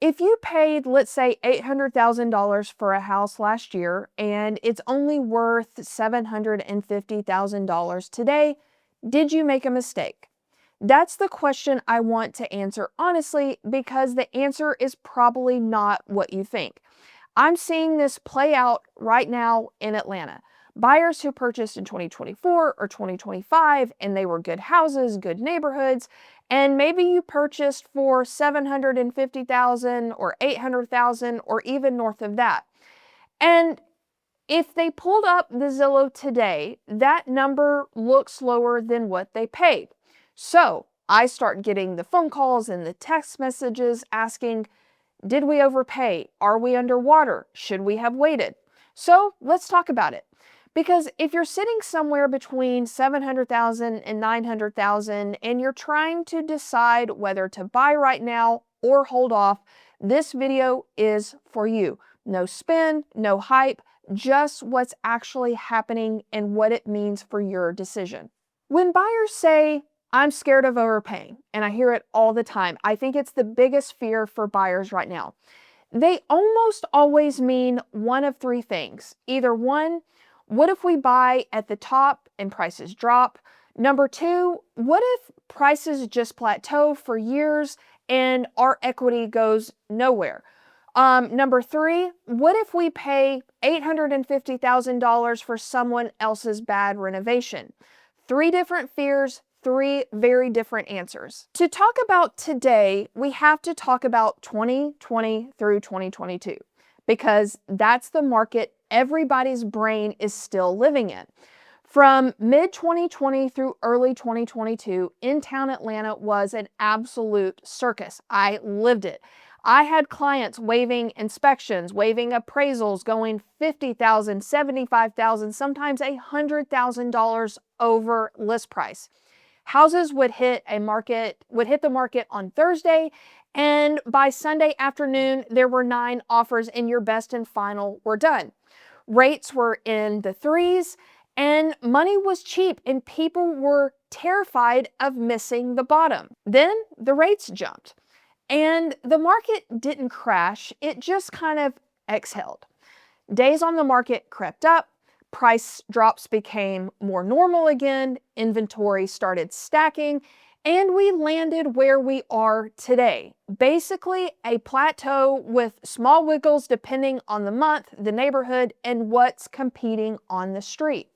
If you paid, let's say, $800,000 for a house last year and it's only worth $750,000 today, did you make a mistake? That's the question I want to answer honestly, because the answer is probably not what you think. I'm seeing this play out right now in Atlanta. Buyers who purchased in 2024 or 2025 and they were good houses, good neighborhoods, and maybe you purchased for 750,000 or 800,000 or even north of that. And if they pulled up the Zillow today, that number looks lower than what they paid. So I start getting the phone calls and the text messages asking, did we overpay? Are we underwater? Should we have waited? So let's talk about it. Because if you're sitting somewhere between 700,000 and 900,000 and you're trying to decide whether to buy right now or hold off, this video is for you. No spin, no hype, just what's actually happening and what it means for your decision. When buyers say, I'm scared of overpaying, and I hear it all the time, I think it's the biggest fear for buyers right now. They almost always mean one of three things. Either one, what if we buy at the top and prices drop? Number two, what if prices just plateau for years and our equity goes nowhere? Number three, what if we pay $850,000 for someone else's bad renovation? Three different fears, three very different answers. To talk about today, we have to talk about 2020 through 2022 because that's the market everybody's brain is still living in. From mid-2020 through early 2022, in-town Atlanta was an absolute circus. I lived it. I had clients waiving inspections, waiving appraisals, going $50,000, $75,000, sometimes $100,000 over list price. Houses would hit the market on Thursday, and by Sunday afternoon, there were 9 offers and your best and final were done. Rates were in the threes, and money was cheap, and people were terrified of missing the bottom. Then the rates jumped. And the market didn't crash, it just kind of exhaled. Days on the market crept up, price drops became more normal again, inventory started stacking, and we landed where we are today. Basically a plateau with small wiggles depending on the month, the neighborhood, and what's competing on the street.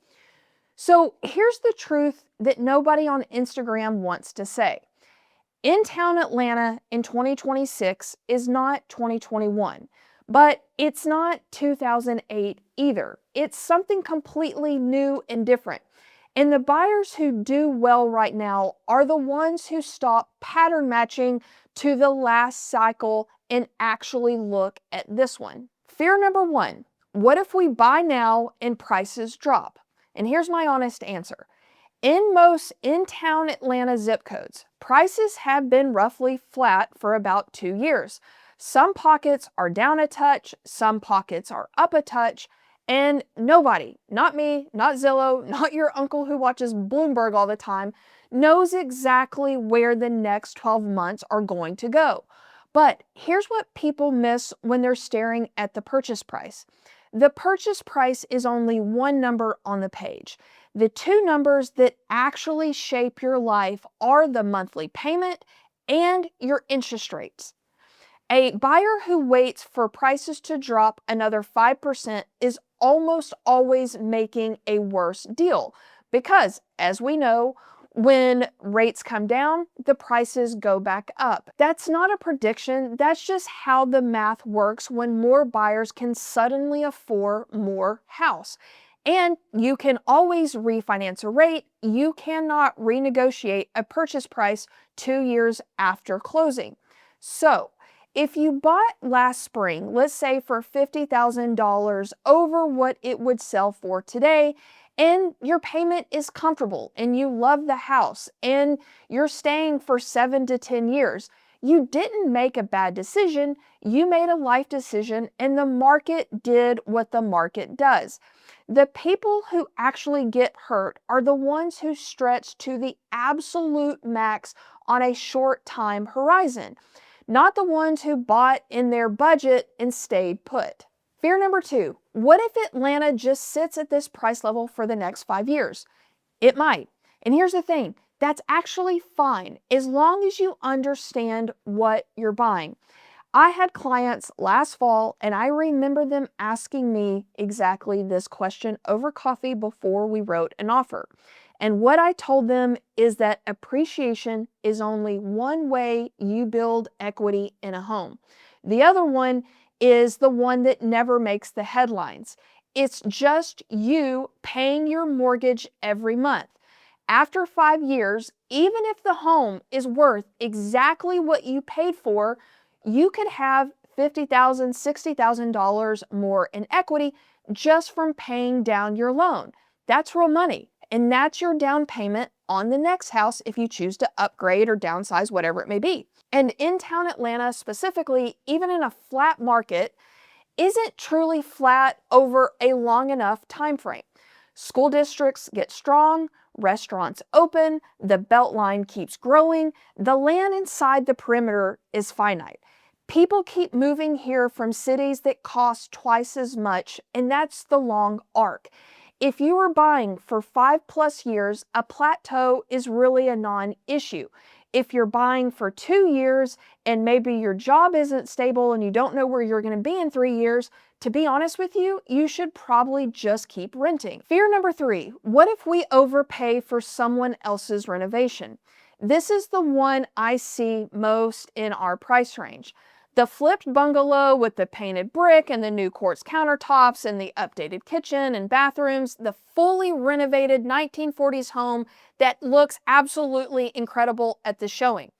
So here's the truth that nobody on Instagram wants to say. In-town Atlanta in 2026 is not 2021, but it's not 2008 either. It's something completely new and different. And the buyers who do well right now are the ones who stop pattern matching to the last cycle and actually look at this one. Fear number one, what if we buy now and prices drop? And here's my honest answer. In most in-town Atlanta zip codes, prices have been roughly flat for about 2 years. Some pockets are down a touch, some pockets are up a touch, and nobody, not me, not Zillow, not your uncle who watches Bloomberg all the time, knows exactly where the next 12 months are going to go. But here's what people miss when they're staring at the purchase price. The purchase price is only one number on the page. The two numbers that actually shape your life are the monthly payment and your interest rates. A buyer who waits for prices to drop another 5% is almost always making a worse deal because, as we know, when rates come down, the prices go back up. That's not a prediction, that's just how the math works when more buyers can suddenly afford more house. And you can always refinance a rate, you cannot renegotiate a purchase price 2 years after closing. So, if you bought last spring, let's say for $50,000 over what it would sell for today, and your payment is comfortable and you love the house and you're staying for 7 to 10 years, you didn't make a bad decision, you made a life decision and the market did what the market does. The people who actually get hurt are the ones who stretch to the absolute max on a short time horizon. not the ones who bought in their budget and stayed put. Fear number 2, what if Atlanta just sits at this price level for the next 5 years? It might. And here's the thing, that's actually fine as long as you understand what you're buying. I had clients last fall, and I remember them asking me exactly this question over coffee before we wrote an offer. And what I told them is that appreciation is only one way you build equity in a home. The other one is the one that never makes the headlines. It's just you paying your mortgage every month. After 5 years, even if the home is worth exactly what you paid for, you could have $50,000, $60,000 more in equity just from paying down your loan. That's real money. And that's your down payment on the next house if you choose to upgrade or downsize, whatever it may be. And in town Atlanta specifically, even in a flat market, isn't truly flat over a long enough time frame. School districts get strong, restaurants open, the beltline keeps growing, the land inside the perimeter is finite. People keep moving here from cities that cost twice as much, and that's the long arc. If you are buying for 5+ years, a plateau is really a non-issue. If you're buying for 2 years and maybe your job isn't stable and you don't know where you're going to be in 3 years, to be honest with you, you should probably just keep renting. Fear number 3, what if we overpay for someone else's renovation? This is the one I see most in our price range. The flipped bungalow with the painted brick and the new quartz countertops and the updated kitchen and bathrooms, the fully renovated 1940s home that looks absolutely incredible at the showing.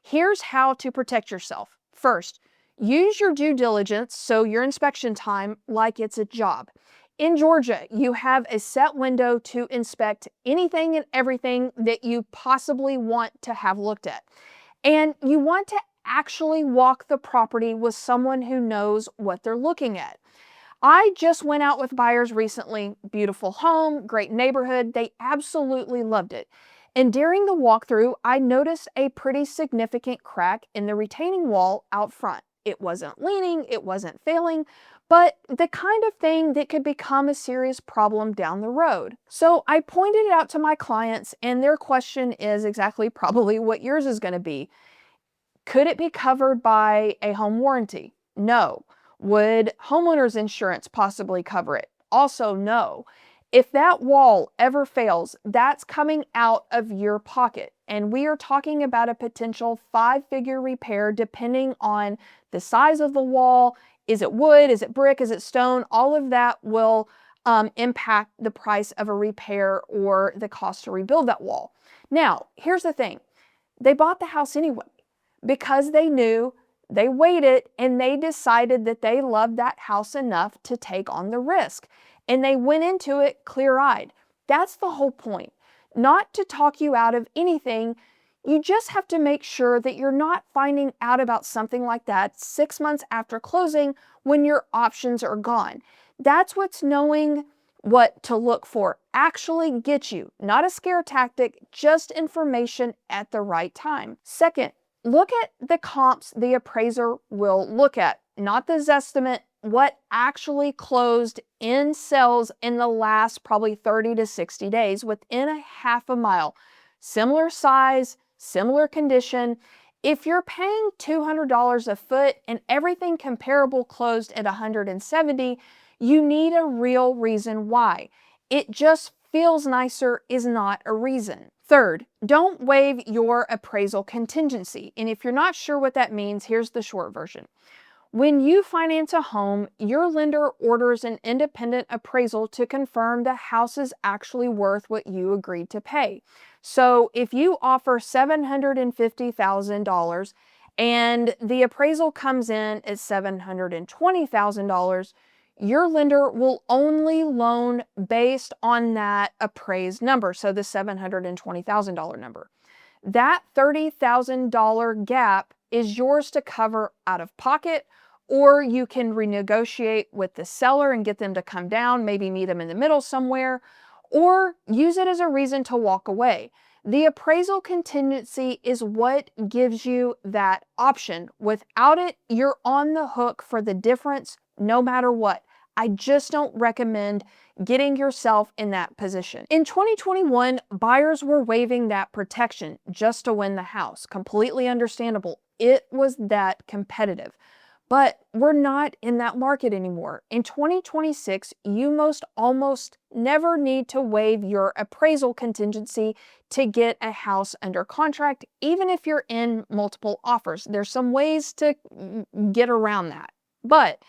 Here's how to protect yourself. First, use your due diligence, so your inspection time, like it's a job. In Georgia, you have a set window to inspect anything and everything that you possibly want to have looked at. And you want to actually walk the property with someone who knows what they're looking at. I just went out with buyers recently. Beautiful home, great neighborhood. They absolutely loved it. And during the walkthrough, I noticed a pretty significant crack in the retaining wall out front. It wasn't leaning, it wasn't failing, but the kind of thing that could become a serious problem down the road. So I pointed it out to my clients, and their question is exactly probably what yours is going to be. Could it be covered by a home warranty? No. Would homeowner's insurance possibly cover it? Also, no. If that wall ever fails, that's coming out of your pocket. And we are talking about a potential 5-figure repair depending on the size of the wall. Is it wood? Is it brick? Is it stone? All of that will impact the price of a repair or the cost to rebuild that wall. Now, here's the thing. They bought the house anyway, because they knew, they waited, and they decided that they loved that house enough to take on the risk. And they went into it clear-eyed. That's the whole point. Not to talk you out of anything. You just have to make sure that you're not finding out about something like that 6 months after closing when your options are gone. That's what's knowing what to look for actually gets you. Not a scare tactic, just information at the right time. Second, look at the comps the appraiser will look at, not the Zestimate, what actually closed in sales in the last probably 30 to 60 days within a half a mile. Similar size, similar condition. If you're paying $200 a foot and everything comparable closed at $170, you need a real reason why. It just feels nicer is not a reason. Third, don't waive your appraisal contingency. And if you're not sure what that means, here's the short version. When you finance a home, your lender orders an independent appraisal to confirm the house is actually worth what you agreed to pay. So if you offer $750,000 and the appraisal comes in at $720,000, your lender will only loan based on that appraised number, so the $720,000 number. That $30,000 gap is yours to cover out of pocket, or you can renegotiate with the seller and get them to come down, maybe meet them in the middle somewhere, or use it as a reason to walk away. The appraisal contingency is what gives you that option. Without it, you're on the hook for the difference no matter what. I just don't recommend getting yourself in that position. In 2021, buyers were waiving that protection just to win the house. Completely understandable. It was that competitive. But we're not in that market anymore. In 2026, you almost never need to waive your appraisal contingency to get a house under contract, even if you're in multiple offers. There's some ways to get around that. But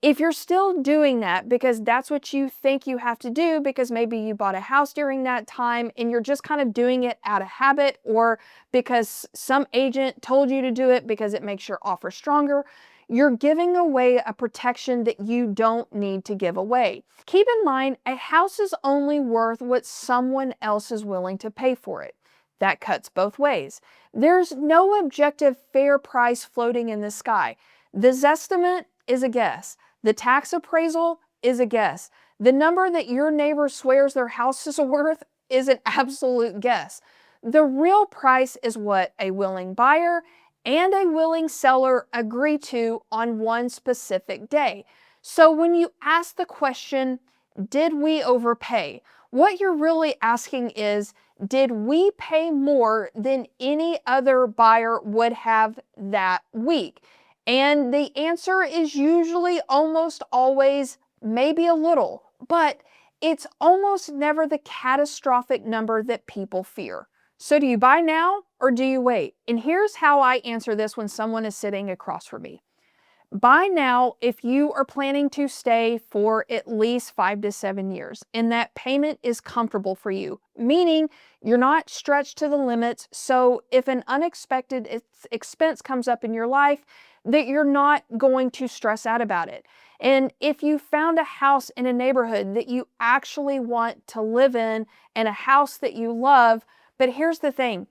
if you're still doing that because that's what you think you have to do, because maybe you bought a house during that time and you're just kind of doing it out of habit, or because some agent told you to do it because it makes your offer stronger, you're giving away a protection that you don't need to give away. Keep in mind, a house is only worth what someone else is willing to pay for it. That cuts both ways. There's no objective fair price floating in the sky. The Zestimate is a guess. The tax appraisal is a guess. The number that your neighbor swears their house is worth is an absolute guess. The real price is what a willing buyer and a willing seller agree to on one specific day. So when you ask the question, did we overpay? What you're really asking is, did we pay more than any other buyer would have that week? And the answer is usually almost always maybe a little, but it's almost never the catastrophic number that people fear. So do you buy now or do you wait? And here's how I answer this when someone is sitting across from me. Buy now if you are planning to stay for at least 5 to 7 years and that payment is comfortable for you, meaning you're not stretched to the limits. So if an unexpected expense comes up in your life, that you're not going to stress out about it. And if you found a house in a neighborhood that you actually want to live in and a house that you love, but here's the thing,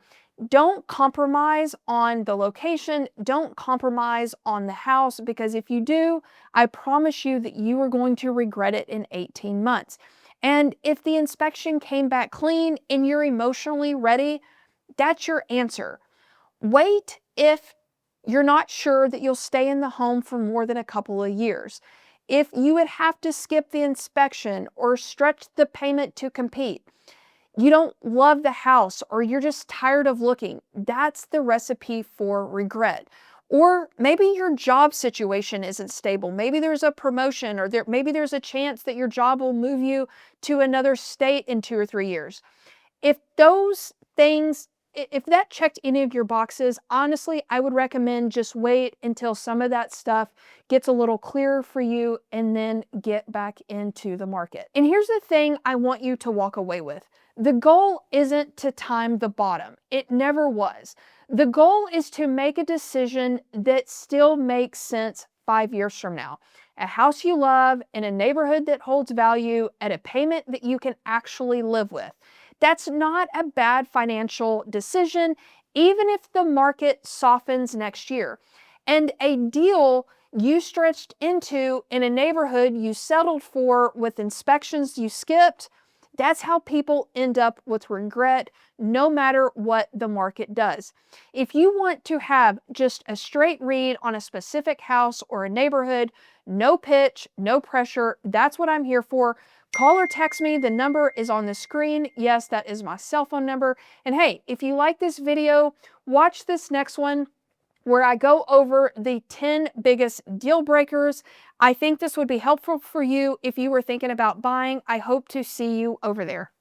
don't compromise on the location, don't compromise on the house, because if you do, I promise you that you are going to regret it in 18 months. And if the inspection came back clean and you're emotionally ready, that's your answer. Wait if you're not sure that you'll stay in the home for more than a couple of years. If you would have to skip the inspection or stretch the payment to compete, you don't love the house, or you're just tired of looking, that's the recipe for regret. Or maybe your job situation isn't stable. Maybe there's a promotion, or maybe there's a chance that your job will move you to another state in 2 or 3 years. If those things, if that checked any of your boxes, honestly, I would recommend just wait until some of that stuff gets a little clearer for you and then get back into the market. And here's the thing I want you to walk away with. The goal isn't to time the bottom. It never was. The goal is to make a decision that still makes sense 5 years from now. A house you love in a neighborhood that holds value at a payment that you can actually live with. That's not a bad financial decision, even if the market softens next year. And a deal you stretched into in a neighborhood you settled for with inspections you skipped, that's how people end up with regret, no matter what the market does. If you want to have just a straight read on a specific house or a neighborhood, no pitch, no pressure, that's what I'm here for. Call or text me. The number is on the screen. Yes, that is my cell phone number. And hey, if you like this video, watch this next one where I go over the 10 biggest deal breakers. I think this would be helpful for you if you were thinking about buying. I hope to see you over there.